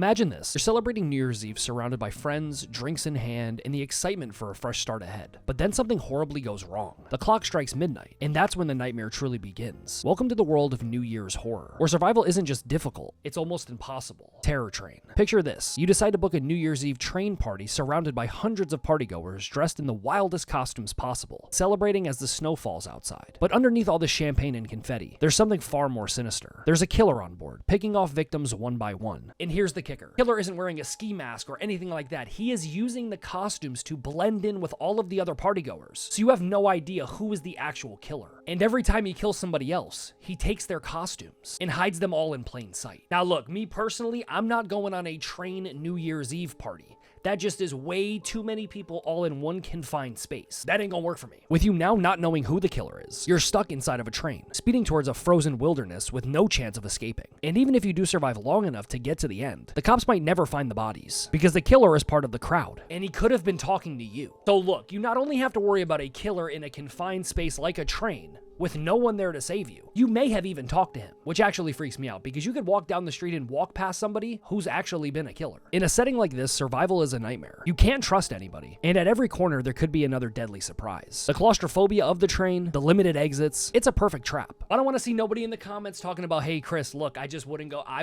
Imagine this. You're celebrating New Year's Eve surrounded by friends, drinks in hand, and the excitement for a fresh start ahead. But then something horribly goes wrong. The clock strikes midnight, and that's when the nightmare truly begins. Welcome to the world of New Year's horror, where survival isn't just difficult, it's almost impossible. Terror Train. Picture this. You decide to book a New Year's Eve train party surrounded by hundreds of partygoers dressed in the wildest costumes possible, celebrating as the snow falls outside. But underneath all the champagne and confetti, there's something far more sinister. There's a killer on board, picking off victims one by one. And here's the kicker. Killer isn't wearing a ski mask or anything like that. He is using the costumes to blend in with all of the other partygoers. So you have no idea who is the actual killer. And every time he kills somebody else, he takes their costumes and hides them all in plain sight. Now look, me personally, I'm not going on a train New Year's Eve party. That just is way too many people all in one confined space. That ain't gonna work for me. With you now not knowing who the killer is, you're stuck inside of a train, speeding towards a frozen wilderness with no chance of escaping. And even if you do survive long enough to get to the end, the cops might never find the bodies, because the killer is part of the crowd, and he could have been talking to you. So look, you not only have to worry about a killer in a confined space like a train, with no one there to save you, you may have even talked to him, which actually freaks me out because you could walk down the street and walk past somebody who's actually been a killer. In a setting like this, survival is a nightmare. You can't trust anybody, and at every corner there could be another deadly surprise. The claustrophobia of the train, the limited exits, it's a perfect trap. I don't want to see nobody in the comments talking about, hey Chris, look, I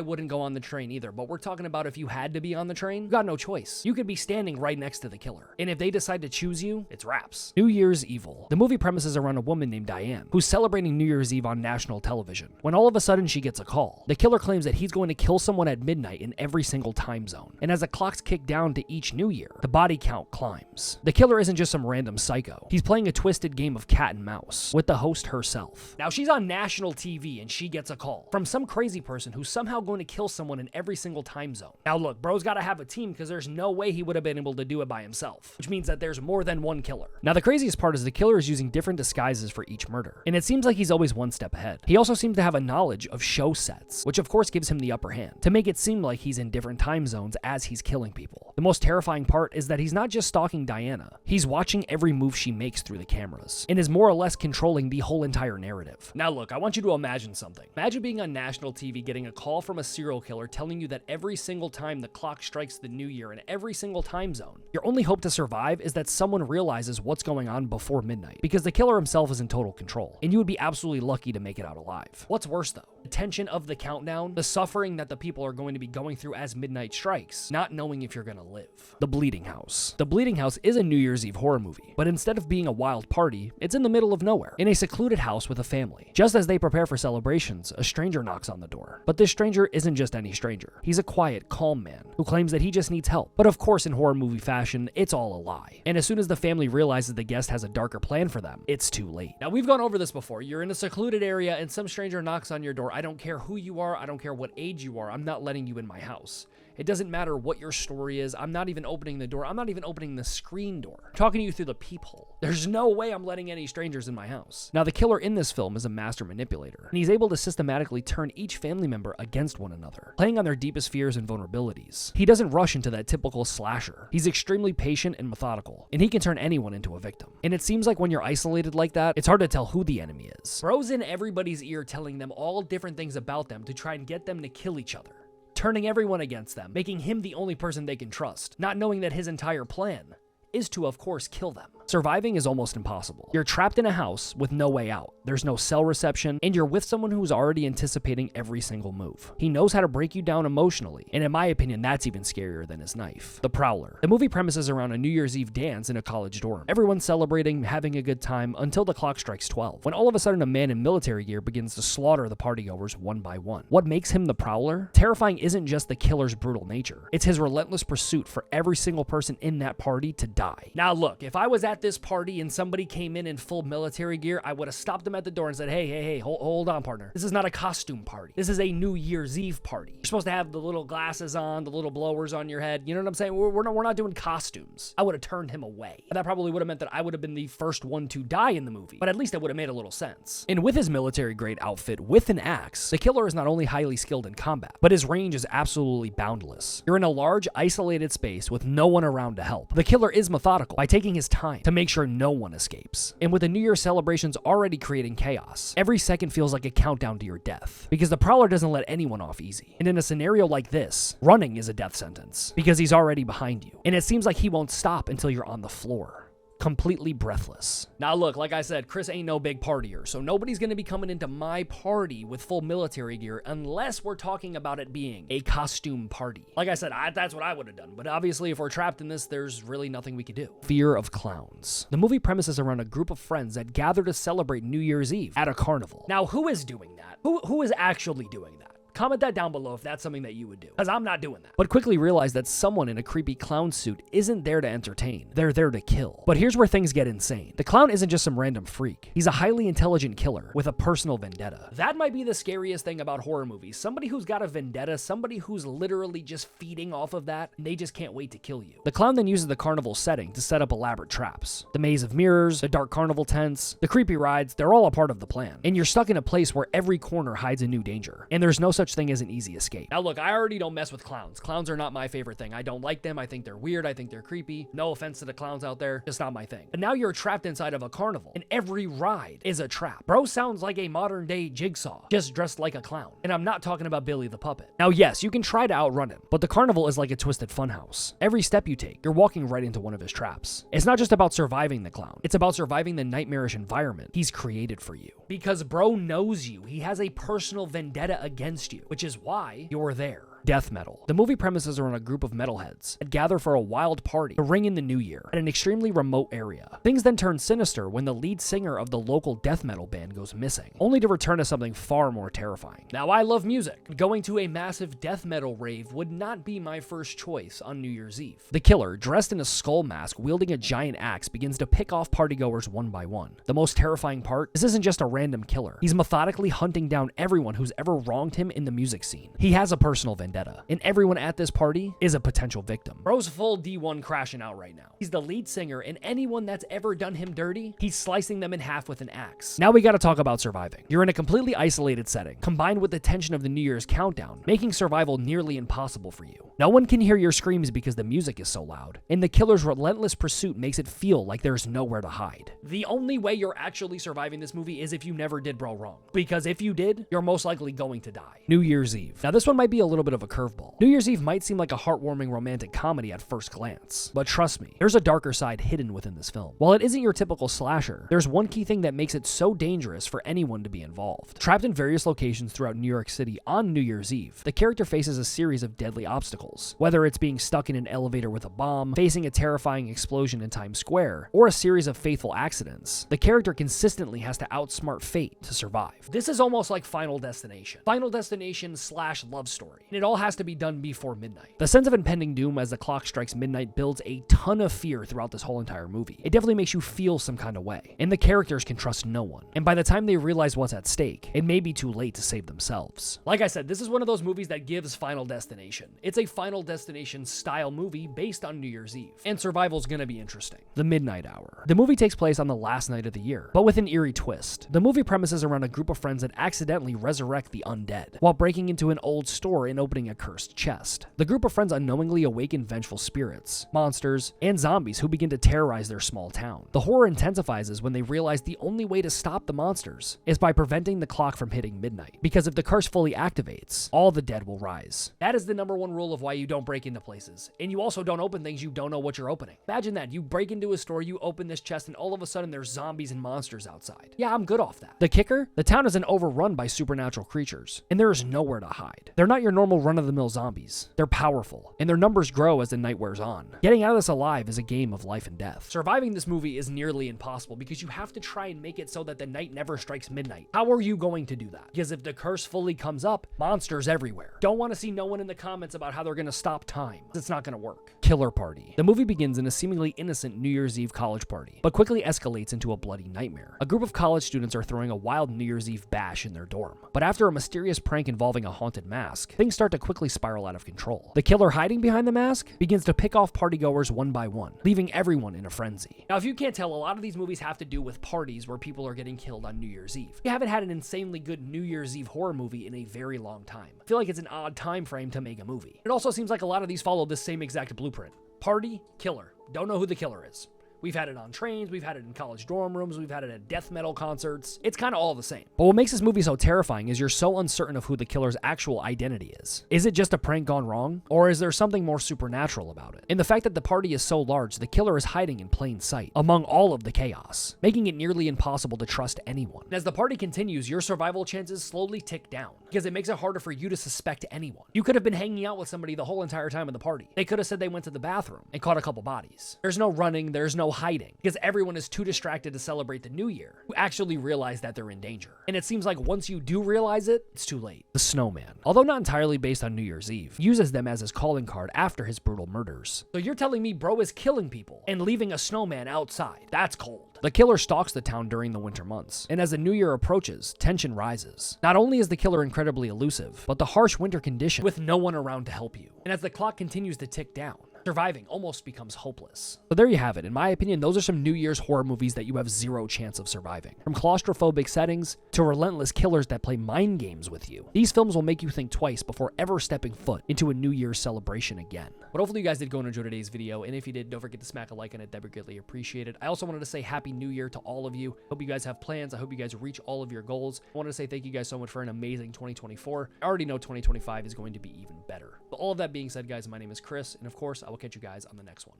wouldn't go on the train either, but we're talking about if you had to be on the train, you got no choice. You could be standing right next to the killer, and if they decide to choose you, it's wraps. New Year's Evil. The movie premises around a woman named Diane, who's celebrating New Year's Eve on national television, when all of a sudden she gets a call. The killer claims that he's going to kill someone at midnight in every single time zone, and as the clocks kick down to each new year, the body count climbs. The killer isn't just some random psycho. He's playing a twisted game of cat and mouse with the host herself. Now she's on national TV and she gets a call from some crazy person who's somehow going to kill someone in every single time zone. Now look, bro's gotta have a team because there's no way he would have been able to do it by himself, which means that there's more than one killer. Now the craziest part is the killer is using different disguises for each murder, and it seems like he's always one step ahead. He also seems to have a knowledge of show sets, which of course gives him the upper hand, to make it seem like he's in different time zones as he's killing people. The most terrifying part is that he's not just stalking Diana, he's watching every move she makes through the cameras, and is more or less controlling the whole entire narrative. Now look, I want you to imagine something. Imagine being on national TV getting a call from a serial killer telling you that every single time the clock strikes the new year in every single time zone, your only hope to survive is that someone realizes what's going on before midnight, because the killer himself is in total control, and you would be absolutely lucky to make it out alive. What's worse though? The tension of the countdown, the suffering that the people are going to be going through as midnight strikes, not knowing if you're gonna live. The Bleeding House. The Bleeding House is a New Year's Eve horror movie, but instead of being a wild party, it's in the middle of nowhere, in a secluded house with a family. Just as they prepare for celebrations, a stranger knocks on the door. But this stranger isn't just any stranger. He's a quiet, calm man who claims that he just needs help. But of course, in horror movie fashion, it's all a lie. And as soon as the family realizes the guest has a darker plan for them, it's too late. Now, we've gone over this before. You're in a secluded area and some stranger knocks on your door. I don't care who you are. I don't care what age you are. I'm not letting you in my house. It doesn't matter what your story is. I'm not even opening the door. I'm not even opening the screen door. I'm talking to you through the peephole. There's no way I'm letting any strangers in my house. Now, the killer in this film is a master manipulator, and he's able to systematically turn each family member against one another, playing on their deepest fears and vulnerabilities. He doesn't rush into that typical slasher. He's extremely patient and methodical, and he can turn anyone into a victim. And it seems like when you're isolated like that, it's hard to tell who the enemy is. Bro's in everybody's ear telling them all different things about them to try and get them to kill each other, turning everyone against them, making him the only person they can trust, not knowing that his entire plan is to, of course, kill them. Surviving is almost impossible. You're trapped in a house with no way out. There's no cell reception, and you're with someone who's already anticipating every single move. He knows how to break you down emotionally, and in my opinion, that's even scarier than his knife. The Prowler. The movie premises around a New Year's Eve dance in a college dorm. Everyone's celebrating, having a good time, until the clock strikes 12, when all of a sudden a man in military gear begins to slaughter the partygoers one by one. What makes him the Prowler? Terrifying isn't just the killer's brutal nature. It's his relentless pursuit for every single person in that party to die. Now look, if I was at this party and somebody came in full military gear, I would have stopped them at the door and said, hey, hold on, partner. This is not a costume party. This is a New Year's Eve party. You're supposed to have the little glasses on, the little blowers on your head. You know what I'm saying? We're not doing costumes. I would have turned him away. That probably would have meant that I would have been the first one to die in the movie, but at least it would have made a little sense. And with his military grade outfit with an axe, the killer is not only highly skilled in combat, but his range is absolutely boundless. You're in a large, isolated space with no one around to help. The killer is is methodical by taking his time to make sure no one escapes. And with the New Year's celebrations already creating chaos, every second feels like a countdown to your death, because the Prowler doesn't let anyone off easy. And in a scenario like this, running is a death sentence, because he's already behind you, and it seems like he won't stop until you're on the floor, completely breathless. Now look, like I said, Chris ain't no big partier, so nobody's gonna be coming into my party with full military gear unless we're talking about it being a costume party. Like I said, that's what I would have done, but obviously if we're trapped in this, there's really nothing we could do. Fear of clowns. The movie premises around a group of friends that gather to celebrate New Year's Eve at a carnival. Now, who is doing that? Who is actually doing that? Comment that down below if that's something that you would do, because I'm not doing that. But quickly realize that someone in a creepy clown suit isn't there to entertain. They're there to kill. But here's where things get insane. The clown isn't just some random freak. He's a highly intelligent killer with a personal vendetta. That might be the scariest thing about horror movies. Somebody who's got a vendetta, somebody who's literally just feeding off of that, and they just can't wait to kill you. The clown then uses the carnival setting to set up elaborate traps. The maze of mirrors, the dark carnival tents, the creepy rides, they're all a part of the plan. And you're stuck in a place where every corner hides a new danger. And there's no such thing as an easy escape. Now look, I already don't mess with clowns. Clowns are not my favorite thing. I don't like them. I think they're weird. I think they're creepy. No offense to the clowns out there. Just not my thing. But now you're trapped inside of a carnival, and every ride is a trap. Bro sounds like a modern day Jigsaw, just dressed like a clown. And I'm not talking about Billy the Puppet. Now yes, you can try to outrun him, but the carnival is like a twisted funhouse. Every step you take, you're walking right into one of his traps. It's not just about surviving the clown. It's about surviving the nightmarish environment he's created for you. Because bro knows you. He has a personal vendetta against you, which is why you're there. Death metal. The movie premises around a group of metalheads that gather for a wild party to ring in the new year at an extremely remote area. Things then turn sinister when the lead singer of the local death metal band goes missing, only to return as something far more terrifying. Now, I love music. Going to a massive death metal rave would not be my first choice on New Year's Eve. The killer, dressed in a skull mask, wielding a giant axe, begins to pick off partygoers one by one. The most terrifying part, this isn't just a random killer. He's methodically hunting down everyone who's ever wronged him in the music scene. He has a personal vendetta, and everyone at this party is a potential victim. Bro's full D1 crashing out right now. He's the lead singer, and anyone that's ever done him dirty, he's slicing them in half with an axe. Now we gotta talk about surviving. You're in a completely isolated setting, combined with the tension of the New Year's countdown, making survival nearly impossible for you. No one can hear your screams because the music is so loud, and the killer's relentless pursuit makes it feel like there's nowhere to hide. The only way you're actually surviving this movie is if you never did bro wrong, because if you did, you're most likely going to die. New Year's Eve. Now this one might be a little bit of a curveball. New Year's Eve might seem like a heartwarming romantic comedy at first glance, but trust me, there's a darker side hidden within this film. While it isn't your typical slasher, there's one key thing that makes it so dangerous for anyone to be involved. Trapped in various locations throughout New York City on New Year's Eve, the character faces a series of deadly obstacles, whether it's being stuck in an elevator with a bomb, facing a terrifying explosion in Times Square, or a series of fateful accidents. The character consistently has to outsmart fate to survive. This is almost like Final Destination. Final Destination / love story. And it all has to be done before midnight. The sense of impending doom as the clock strikes midnight builds a ton of fear throughout this whole entire movie. It definitely makes you feel some kind of way, and the characters can trust no one. And by the time they realize what's at stake, it may be too late to save themselves. Like I said, this is one of those movies that gives Final Destination. It's a Final Destination style movie based on New Year's Eve, and survival's gonna be interesting. The Midnight Hour. The movie takes place on the last night of the year, but with an eerie twist. The movie premises around a group of friends that accidentally resurrect the undead, while breaking into an old store and opening a cursed chest. The group of friends unknowingly awaken vengeful spirits, monsters, and zombies who begin to terrorize their small town. The horror intensifies when they realize the only way to stop the monsters is by preventing the clock from hitting midnight, because if the curse fully activates, all the dead will rise. That is the #1 rule of why you don't break into places, and you also don't open things you don't know what you're opening. Imagine that, you break into a store, you open this chest, and all of a sudden there's zombies and monsters outside. Yeah, I'm good off that. The kicker? The town isn't overrun by supernatural creatures, and there is nowhere to hide. They're not your normal run-of-the-mill zombies. They're powerful, and their numbers grow as the night wears on. Getting out of this alive is a game of life and death. Surviving this movie is nearly impossible because you have to try and make it so that the night never strikes midnight. How are you going to do that? Because if the curse fully comes up, monsters everywhere. Don't want to see no one in the comments about how they're going to stop time. It's not going to work. Killer Party. The movie begins in a seemingly innocent New Year's Eve college party, but quickly escalates into a bloody nightmare. A group of college students are throwing a wild New Year's Eve bash in their dorm, but after a mysterious prank involving a haunted mask, things start to quickly spiral out of control. The killer hiding behind the mask begins to pick off partygoers one by one, leaving everyone in a frenzy. Now, if you can't tell, a lot of these movies have to do with parties where people are getting killed on New Year's Eve. We haven't had an insanely good New Year's Eve horror movie in a very long time. I feel like it's an odd time frame to make a movie. It also seems like a lot of these follow the same exact blueprint. Party, killer. Don't know who the killer is. We've had it on trains, we've had it in college dorm rooms, we've had it at death metal concerts. It's kind of all the same. But what makes this movie so terrifying is you're so uncertain of who the killer's actual identity is. Is it just a prank gone wrong? Or is there something more supernatural about it? And the fact that the party is so large, the killer is hiding in plain sight among all of the chaos, making it nearly impossible to trust anyone. And as the party continues, your survival chances slowly tick down because it makes it harder for you to suspect anyone. You could have been hanging out with somebody the whole entire time of the party. They could have said they went to the bathroom and caught a couple bodies. There's no running, there's no hiding, because everyone is too distracted to celebrate the new year who actually realize that they're in danger. And it seems like once you do realize it, it's too late. The SnowMan, although not entirely based on New Year's Eve, uses them as his calling card after his brutal murders. So you're telling me bro is killing people and leaving a snowman outside? That's cold. The killer stalks the town during the winter months, and as the new year approaches, tension rises. Not only is the killer incredibly elusive, but the harsh winter condition with no one around to help you. And as the clock continues to tick down, surviving almost becomes hopeless. So there you have it. In my opinion, those are some New Year's horror movies that you have zero chance of surviving. From claustrophobic settings to relentless killers that play mind games with you, these films will make you think twice before ever stepping foot into a New Year's celebration again. But hopefully you guys did go and enjoy today's video, and if you did, don't forget to smack a like on it. That'd be greatly appreciated. I also wanted to say Happy New Year to all of you. Hope you guys have plans. I hope you guys reach all of your goals. I want to say thank you guys so much for an amazing 2024. I already know 2025 is going to be even better. But all of that being said, guys, my name is Chris, and of course, I will catch you guys on the next one.